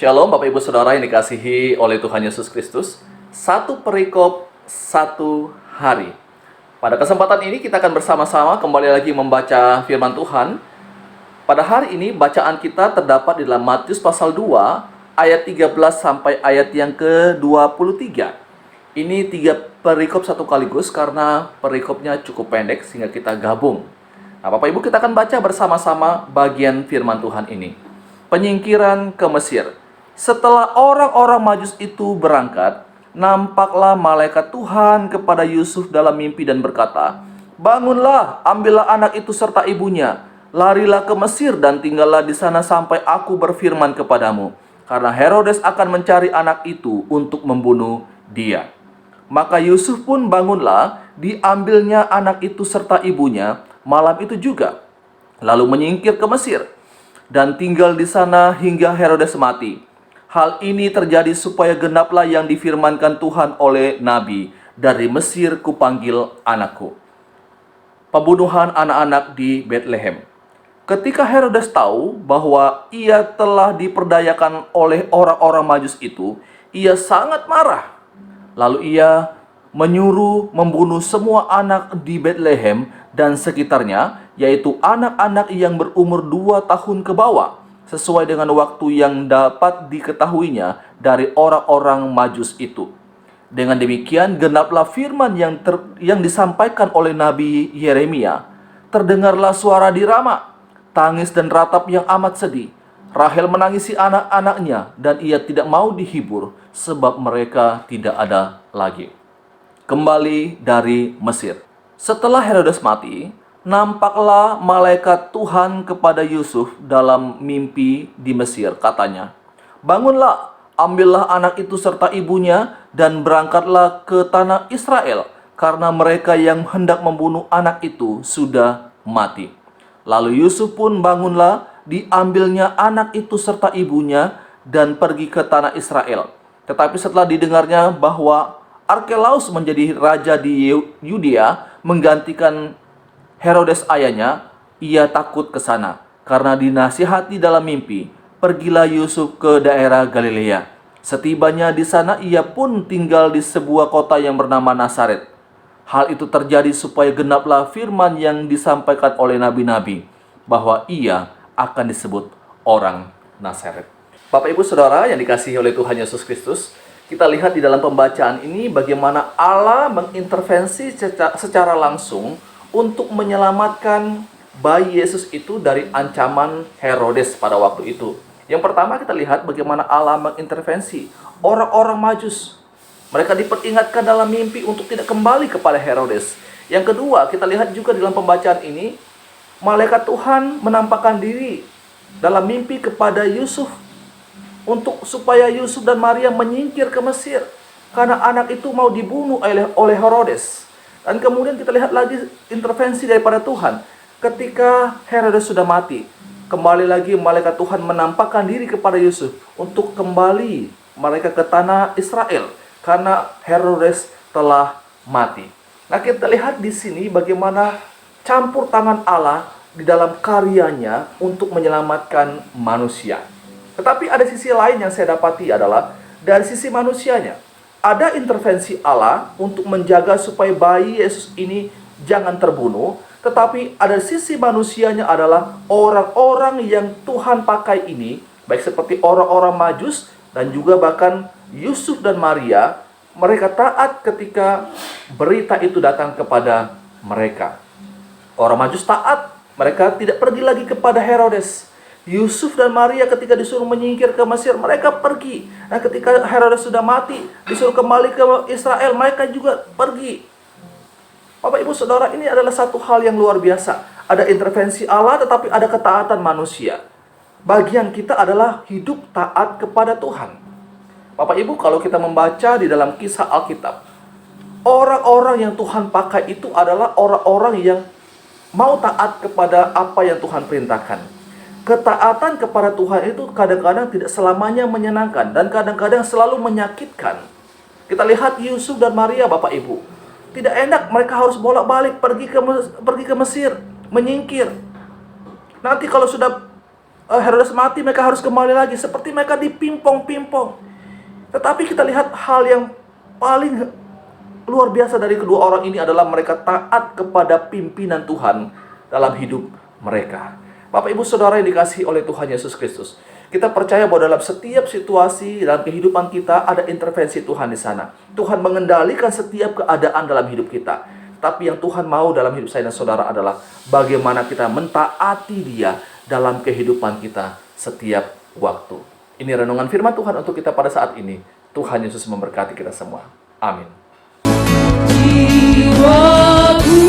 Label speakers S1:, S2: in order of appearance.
S1: Shalom Bapak Ibu Saudara yang dikasihi oleh Tuhan Yesus Kristus. Satu perikop, satu hari. Pada kesempatan ini kita akan bersama-sama kembali lagi membaca firman Tuhan. Pada hari ini bacaan kita terdapat di dalam Matius pasal 2 ayat 13 sampai ayat yang ke-23. Ini 3 perikop satu kaligus karena perikopnya cukup pendek sehingga kita gabung. Nah, Bapak Ibu, kita akan baca bersama-sama bagian firman Tuhan ini. Penyingkiran ke Mesir. Setelah orang-orang Majus itu berangkat, nampaklah malaikat Tuhan kepada Yusuf dalam mimpi dan berkata, "Bangunlah, ambillah anak itu serta ibunya, larilah ke Mesir dan tinggallah di sana sampai aku berfirman kepadamu, karena Herodes akan mencari anak itu untuk membunuh dia." Maka Yusuf pun bangunlah, diambilnya anak itu serta ibunya malam itu juga, lalu menyingkir ke Mesir dan tinggal di sana hingga Herodes mati. Hal ini terjadi supaya genaplah yang difirmankan Tuhan oleh Nabi, "Dari Mesir kupanggil anakku." Pembunuhan anak-anak di Betlehem. Ketika Herodes tahu bahwa ia telah diperdayakan oleh orang-orang Majus itu, ia sangat marah. Lalu ia menyuruh membunuh semua anak di Betlehem dan sekitarnya, yaitu anak-anak yang berumur 2 tahun ke bawah, sesuai dengan waktu yang dapat diketahuinya dari orang-orang Majus itu. Dengan demikian genaplah firman yang disampaikan oleh Nabi Yeremia. Terdengarlah suara di Rama, tangis dan ratap yang amat sedih. Rahel menangisi anak-anaknya dan ia tidak mau dihibur sebab mereka tidak ada lagi. Kembali dari Mesir. Setelah Herodes mati, nampaklah malaikat Tuhan kepada Yusuf dalam mimpi di Mesir, katanya, "Bangunlah, ambillah anak itu serta ibunya dan berangkatlah ke tanah Israel, karena mereka yang hendak membunuh anak itu sudah mati." Lalu Yusuf pun bangunlah, diambilnya anak itu serta ibunya dan pergi ke tanah Israel. Tetapi setelah didengarnya bahwa Arkelaus menjadi raja di Yudea menggantikan Herodes ayahnya, ia takut ke sana. Karena dinasihati dalam mimpi, pergilah Yusuf ke daerah Galilea. Setibanya di sana, ia pun tinggal di sebuah kota yang bernama Nazaret. Hal itu terjadi supaya genaplah firman yang disampaikan oleh nabi-nabi, bahwa ia akan disebut orang Nazaret. Bapak Ibu Saudara yang dikasihi oleh Tuhan Yesus Kristus, kita lihat di dalam pembacaan ini bagaimana Allah mengintervensi secara langsung untuk menyelamatkan bayi Yesus itu dari ancaman Herodes pada waktu itu. Yang pertama, kita lihat bagaimana Allah mengintervensi orang-orang Majus. Mereka diperingatkan dalam mimpi untuk tidak kembali kepada Herodes. Yang kedua, kita lihat juga dalam pembacaan ini, malaikat Tuhan menampakkan diri dalam mimpi kepada Yusuf supaya Yusuf dan Maria menyingkir ke Mesir karena anak itu mau dibunuh oleh Herodes. Dan kemudian kita lihat lagi intervensi daripada Tuhan. Ketika Herodes sudah mati, kembali lagi malaikat Tuhan menampakkan diri kepada Yusuf untuk kembali mereka ke tanah Israel karena Herodes telah mati. Nah, kita lihat di sini bagaimana campur tangan Allah di dalam karyanya untuk menyelamatkan manusia. Tetapi ada sisi lain yang saya dapati adalah dari sisi manusianya. Ada intervensi Allah untuk menjaga supaya bayi Yesus ini jangan terbunuh. Tetapi ada sisi manusianya adalah orang-orang yang Tuhan pakai ini, baik seperti orang-orang Majus dan juga bahkan Yusuf dan Maria, mereka taat ketika berita itu datang kepada mereka. Orang Majus taat, mereka tidak pergi lagi kepada Herodes. Yusuf dan Maria ketika disuruh menyingkir ke Mesir, mereka pergi. Nah, ketika Herodes sudah mati, disuruh kembali ke Israel, mereka juga pergi. Bapak Ibu Saudara, ini adalah satu hal yang luar biasa. Ada intervensi Allah, tetapi ada ketaatan manusia. Bagian kita adalah hidup taat kepada Tuhan. Bapak Ibu, kalau kita membaca di dalam kisah Alkitab, orang-orang yang Tuhan pakai itu adalah orang-orang yang mau taat kepada apa yang Tuhan perintahkan. Ketaatan kepada Tuhan itu kadang-kadang tidak selamanya menyenangkan dan kadang-kadang selalu menyakitkan. Kita lihat Yusuf dan Maria, Bapak Ibu. Tidak enak, mereka harus bolak-balik pergi ke Mesir, menyingkir. Nanti kalau sudah Herodes mati, mereka harus kembali lagi. Seperti mereka dipimpong-pimpong. Tetapi kita lihat hal yang paling luar biasa dari kedua orang ini adalah mereka taat kepada pimpinan Tuhan dalam hidup mereka. Bapak Ibu Saudara yang dikasihi oleh Tuhan Yesus Kristus, kita percaya bahwa dalam setiap situasi dalam kehidupan kita ada intervensi Tuhan di sana. Tuhan mengendalikan setiap keadaan dalam hidup kita. Tapi yang Tuhan mau dalam hidup saya dan saudara adalah bagaimana kita mentaati Dia dalam kehidupan kita setiap waktu. Ini renungan firman Tuhan untuk kita pada saat ini. Tuhan Yesus memberkati kita semua. Amin.
S2: Jiwaku,